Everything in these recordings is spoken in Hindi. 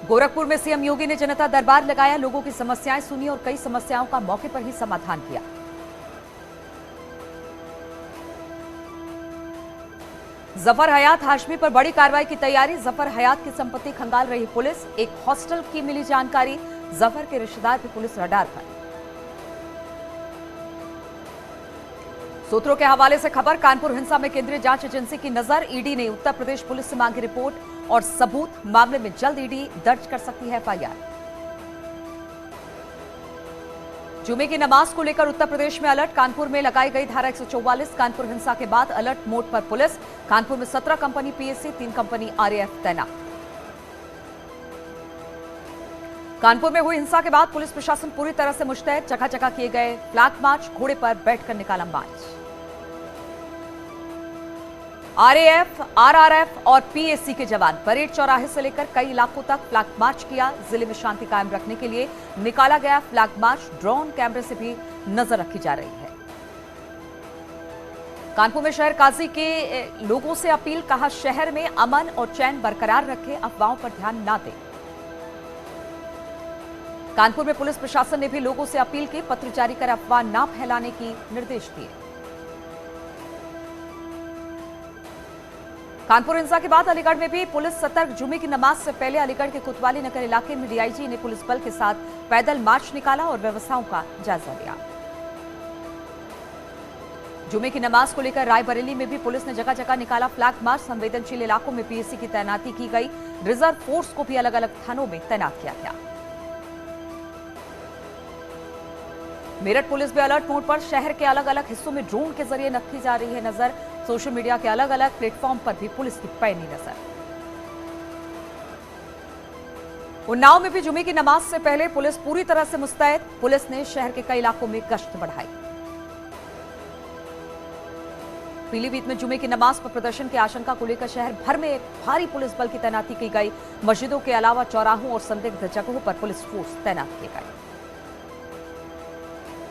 गोरखपुर में सीएम योगी ने जनता दरबार लगाया, लोगों की समस्याएं सुनी और कई समस्याओं का मौके पर ही समाधान किया। जफर हयात हाशमी पर बड़ी कार्रवाई की तैयारी, जफर हयात की संपत्ति खंगाल रही पुलिस। एक हॉस्टल की मिली जानकारी, जफर के रिश्तेदार भी पुलिस रडार पर। सूत्रों के हवाले से खबर, कानपुर हिंसा में केंद्रीय जांच एजेंसी की नजर, ईडी ने उत्तर प्रदेश पुलिस से मांगी रिपोर्ट और सबूत। मामले में जल्द ईडी दर्ज कर सकती है एफआईआर। जुमे की नमाज को लेकर उत्तर प्रदेश में अलर्ट, कानपुर में लगाई गई धारा 144। कानपुर हिंसा के बाद अलर्ट मोड पर पुलिस। कानपुर में 17 कंपनी पीएससी, 3 कंपनी आरएएफ तैनात। कानपुर में हुई हिंसा के बाद पुलिस प्रशासन पूरी तरह से मुस्तैद, जगह जगह किए गए फ्लैग मार्च, घोड़े पर बैठकर निकाला मार्च। आरएएफ, आरआरएफ और पीएससी के जवान परेड चौराहे से लेकर कई इलाकों तक फ्लैग मार्च किया। जिले में शांति कायम रखने के लिए निकाला गया फ्लैग मार्च, ड्रोन कैमरे से भी नजर रखी जा रही है। कानपुर में शहर काजी के लोगों से अपील, कहा शहर में अमन और चैन बरकरार रखें, अफवाहों पर ध्यान न दें। कानपुर में पुलिस प्रशासन ने भी लोगों से अपील की, पत्र जारी कर अफवाह न फैलाने की निर्देश दिए। कानपुर हिंसा के बाद अलीगढ़ में भी पुलिस सतर्क, जुमे की नमाज से पहले अलीगढ़ के कोतवाली नगर इलाके में डीआईजी ने पुलिस बल के साथ पैदल मार्च निकाला और व्यवस्थाओं का जायजा लिया। जुमे की नमाज को लेकर रायबरेली में भी पुलिस ने जगह जगह निकाला फ्लैग मार्च। संवेदनशील इलाकों में पीएससी की तैनाती की गई, रिजर्व फोर्स को भी अलग अलग थानों में तैनात किया गया। मेरठ पुलिस भी अलर्ट मोड पर, शहर के अलग अलग हिस्सों में ड्रोन के जरिए रखी जा रही है नजर। सोशल मीडिया के अलग अलग प्लेटफॉर्म पर भी पुलिस की पैनी नजर। उन्नाव में भी जुमे की नमाज से पहले पुलिस पूरी तरह से मुस्तैद, पुलिस ने शहर के कई इलाकों में गश्त बढ़ाई। पीलीभीत में जुमे की नमाज पर प्रदर्शन की आशंका को लेकर शहर भर में एक भारी पुलिस बल की तैनाती की गई। मस्जिदों के अलावा चौराहों और संदिग्ध जगहों पर पुलिस फोर्स तैनात किए गए।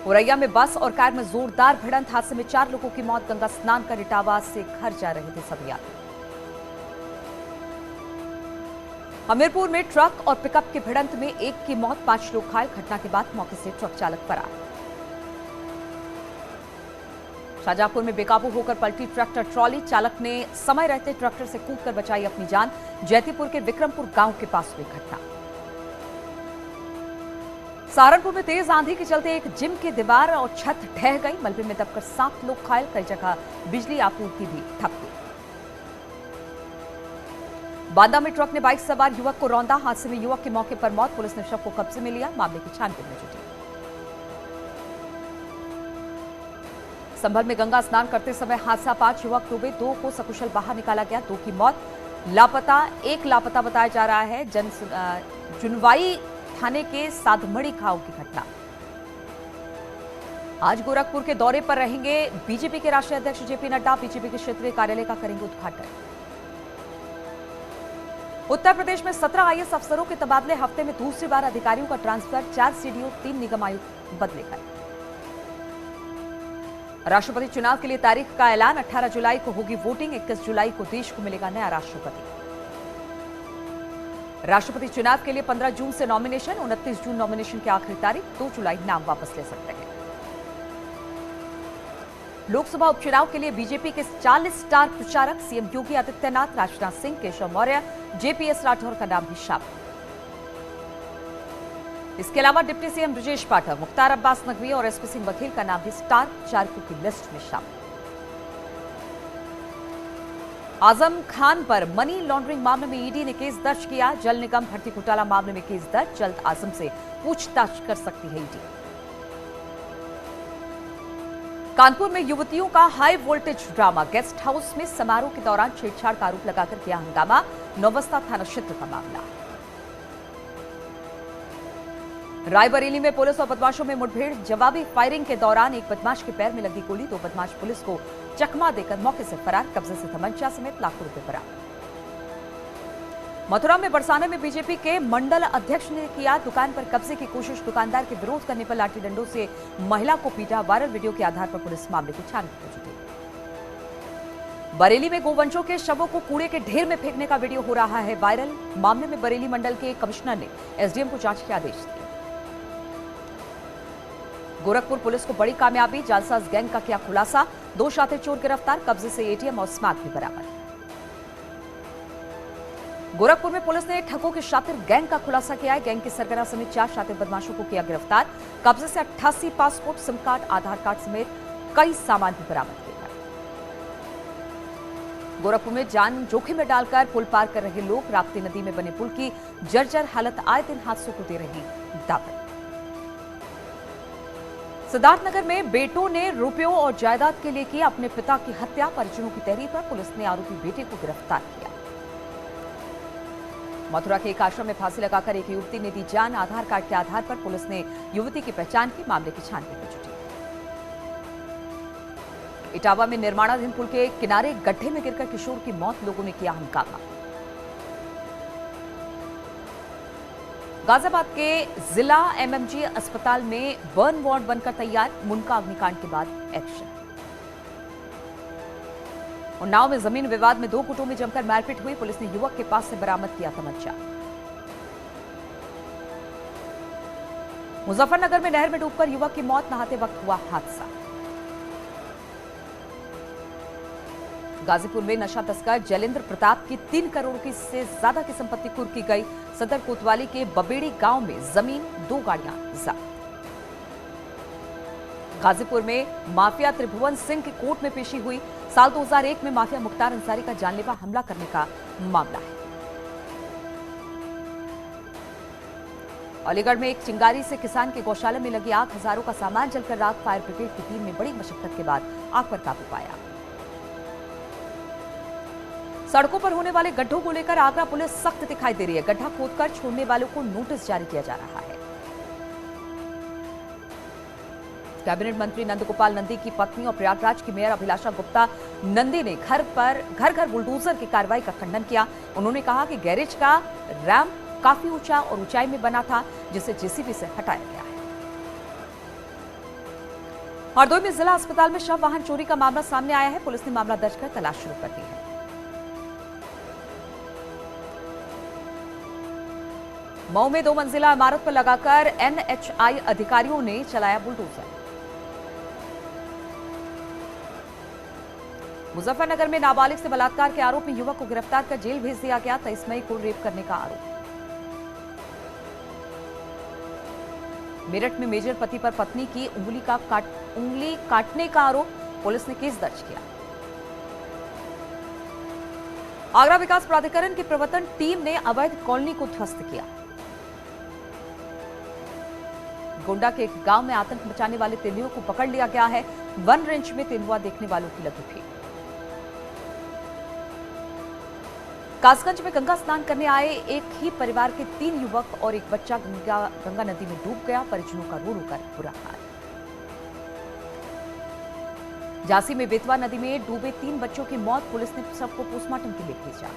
औरैया में बस और कार में जोरदार भिड़ंत, हादसे में 4 लोगों की मौत। गंगा स्नान कर इटावा से घर जा रहे थे सभी यात्री। हमीरपुर में ट्रक और पिकअप की भिड़ंत में एक की मौत, 5 लोग घायल। घटना के बाद मौके से ट्रक चालक फरार। शाहजहांपुर में बेकाबू होकर पलटी ट्रैक्टर ट्रॉली, चालक ने समय रहते ट्रैक्टर से कूदकर बचाई अपनी जान। जैतीपुर के विक्रमपुर गांव के पास हुई घटना। सहारनपुर में तेज आंधी के चलते एक जिम की दीवार और छत ढह गई, मलबे में दबकर 7 लोग घायल। कई जगह बिजली आपूर्ति भी ठप गई। बांदा में ट्रक ने बाइक सवार युवक को रौंदा, हादसे में युवक की मौके पर मौत। पुलिस ने शव को कब्जे में लिया, मामले की छानबीन में जुटी। संभल में गंगा स्नान करते समय हादसा, 5 युवक डूबे, 2 को सकुशल बाहर निकाला गया, 2 की मौत। लापता, एक लापता बताया जा रहा है। जुनवाई थाने के साधमढ़ी गांव की घटना। आज गोरखपुर के दौरे पर रहेंगे बीजेपी के राष्ट्रीय अध्यक्ष जेपी नड्डा, बीजेपी के क्षेत्रीय कार्यालय का करेंगे उद्घाटन। उत्तर प्रदेश में 17 आईएएस अफसरों के तबादले, हफ्ते में दूसरी बार अधिकारियों का ट्रांसफर, 4 सीडीओ, 3 निगम आयुक्त बदले गए। राष्ट्रपति चुनाव के लिए तारीख का ऐलान, 18 जुलाई को होगी वोटिंग, 21 जुलाई को देश को मिलेगा नया राष्ट्रपति। राष्ट्रपति चुनाव के लिए 15 जून से नॉमिनेशन, 29 जून नॉमिनेशन की आखिरी तारीख, 2 जुलाई नाम वापस ले सकते हैं। लोकसभा उपचुनाव के लिए बीजेपी के 40 स्टार प्रचारक, सीएम योगी आदित्यनाथ, राजनाथ सिंह, केशव मौर्य, जेपीएस राठौर का नाम भी शामिल। इसके अलावा डिप्टी सीएम ब्रजेश पाठक, मुख्तार अब्बास नकवी और एसपी सिंह बघेल का नाम भी स्टार प्रचारकों की लिस्ट में शामिल। आजम खान पर मनी लॉन्ड्रिंग मामले में ईडी ने केस दर्ज किया। जल निगम भर्ती घोटाला मामले में केस दर्ज, जल्द आजम से पूछताछ कर सकती है ईडी। कानपुर में युवतियों का high voltage drama, guest house में समारोह के दौरान छेड़छाड़ का आरोप लगाकर किया हंगामा। नौबस्ता थाना क्षेत्र का मामला। रायबरेली में पुलिस और बदमाशों में मुठभेड़, जवाबी फायरिंग के दौरान एक बदमाश के पैर में लगी गोली, 2 बदमाश पुलिस को चकमा देकर मौके से फरार, कब्जे से तमंचा समेत लाखों रुपए बरामद। मथुरा में बरसाने में बीजेपी के मंडल अध्यक्ष ने किया दुकान पर कब्जे की कोशिश, दुकानदार के विरोध करने पर लाठी डंडों से महिला को पीटा। वायरल वीडियो के आधार पर पुलिस मामले की छानबीन में जुटी। बरेली में गोवंशों के शवों को कूड़े के ढेर में फेंकने का वीडियो हो रहा है वायरल। मामले में बरेली मंडल के कमिश्नर ने एसडीएम को जांच के आदेश दिए। गोरखपुर पुलिस को बड़ी कामयाबी, जालसाज गैंग का किया खुलासा। 2 शातिर चोर गिरफ्तार, कब्जे से एटीएम और स्मार्ट भी बरामद। गोरखपुर में पुलिस ने ठगों के शातिर गैंग का खुलासा किया है। गैंग के सरगना समेत 4 शातिर बदमाशों को किया गिरफ्तार। कब्जे से 88 पासपोर्ट, सिम कार्ड, आधार कार्ड समेत कई सामान भी बरामद किए गए। गोरखपुर में जान जोखिम में डालकर पुल पार कर रहे लोग, राप्ती नदी में बने पुल की जर्जर हालत आए दिन हादसों को दे रही दावत। सिद्धार्थनगर में बेटों ने रुपयों और जायदाद के लिए की अपने पिता की हत्या। परिजनों की तहरीर पर पुलिस ने आरोपी बेटे को गिरफ्तार किया। मथुरा के एक आश्रम में फांसी लगाकर एक युवती ने दी जान। आधार कार्ड के आधार पर पुलिस ने युवती की पहचान की, मामले की छानबीन में जुटी। इटावा में निर्माणाधीन पुल के किनारे गड्ढे में गिरकर किशोर की मौत, लोगों ने किया हंगामा। गाजियाबाद के जिला एमएमजी अस्पताल में बर्न वार्ड बनकर तैयार। मुनका अग्निकांड के बाद एक्शन। उन्नाव में जमीन विवाद में 2 गुटों में जमकर मारपीट हुई। पुलिस ने युवक के पास से बरामद किया तमंचा। मुजफ्फरनगर में नहर में डूबकर युवक की मौत, नहाते वक्त हुआ हादसा। गाजीपुर में नशा तस्कर जैलेंद्र प्रताप की 3 करोड़ की से ज्यादा की संपत्ति कुर्क की गई। सदर कोतवाली के बबेड़ी गांव में जमीन, 2 गाड़ियां जब्त। गाजीपुर में माफिया त्रिभुवन सिंह की कोर्ट में पेशी हुई। साल 2001 में माफिया मुख्तार अंसारी का जानलेवा हमला करने का मामला है। अलीगढ़ में एक चिंगारी से किसान के गौशाला में लगी आग, हजारों का सामान जलकर राख। फायर ब्रिगेड की टीम ने बड़ी मशक्कत के बाद आग पर काबू पाया। सड़कों पर होने वाले गड्ढों को लेकर आगरा पुलिस सख्त दिखाई दे रही है। गड्ढा खोदकर छोड़ने वालों को नोटिस जारी किया जा रहा है। कैबिनेट मंत्री नंदगोपाल नंदी की पत्नी और प्रयागराज की मेयर अभिलाषा गुप्ता नंदी ने घर घर बुलडोजर की कार्रवाई का खंडन किया। उन्होंने कहा कि गैरेज का रैंप काफी ऊंचा और ऊंचाई में बना था, जिसे जेसीबी से हटाया गया है। हरदोई में जिला अस्पताल में शव वाहन चोरी का मामला सामने आया है। पुलिस ने मामला दर्ज कर तलाश शुरू कर दी है। मऊ में 2 मंजिला इमारत पर लगाकर एनएचआई अधिकारियों ने चलाया बुलडोजर। मुजफ्फरनगर में नाबालिग से बलात्कार के आरोप में युवक को गिरफ्तार कर जेल भेज दिया गया। 23 मई को रेप करने का आरोप। मेरठ में मेजर पति पर पत्नी की उंगली काटने का आरोप, पुलिस ने केस दर्ज किया। आगरा विकास प्राधिकरण की प्रवर्तन टीम ने अवैध कॉलोनी को ध्वस्त किया। गोंडा के एक गांव में आतंक मचाने वाले तेंदुओं को पकड़ लिया गया है। वन रेंज में तेंदुआ देखने वालों की लगी भीड़। कासगंज में गंगा स्नान करने आए एक ही परिवार के 3 युवक और एक बच्चा गंगा नदी में डूब गया। परिजनों का रो रो कर बुरा हाल। झांसी में बेतवा नदी में डूबे 3 बच्चों की मौत, पुलिस ने सबको पोस्टमार्टम के लिए भेजा।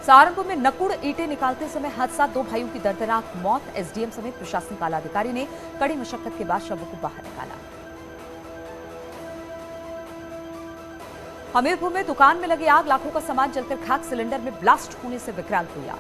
सहारनपुर में नकुड़ ईंटें निकालते समय हादसा, 2 भाइयों की दर्दनाक मौत। एसडीएम समेत प्रशासनिक आला अधिकारी ने कड़ी मशक्कत के बाद शवों को बाहर निकाला। हमीरपुर में दुकान में लगी आग, लाखों का सामान जलकर खाक। सिलेंडर में ब्लास्ट होने से विकराल हुई आग।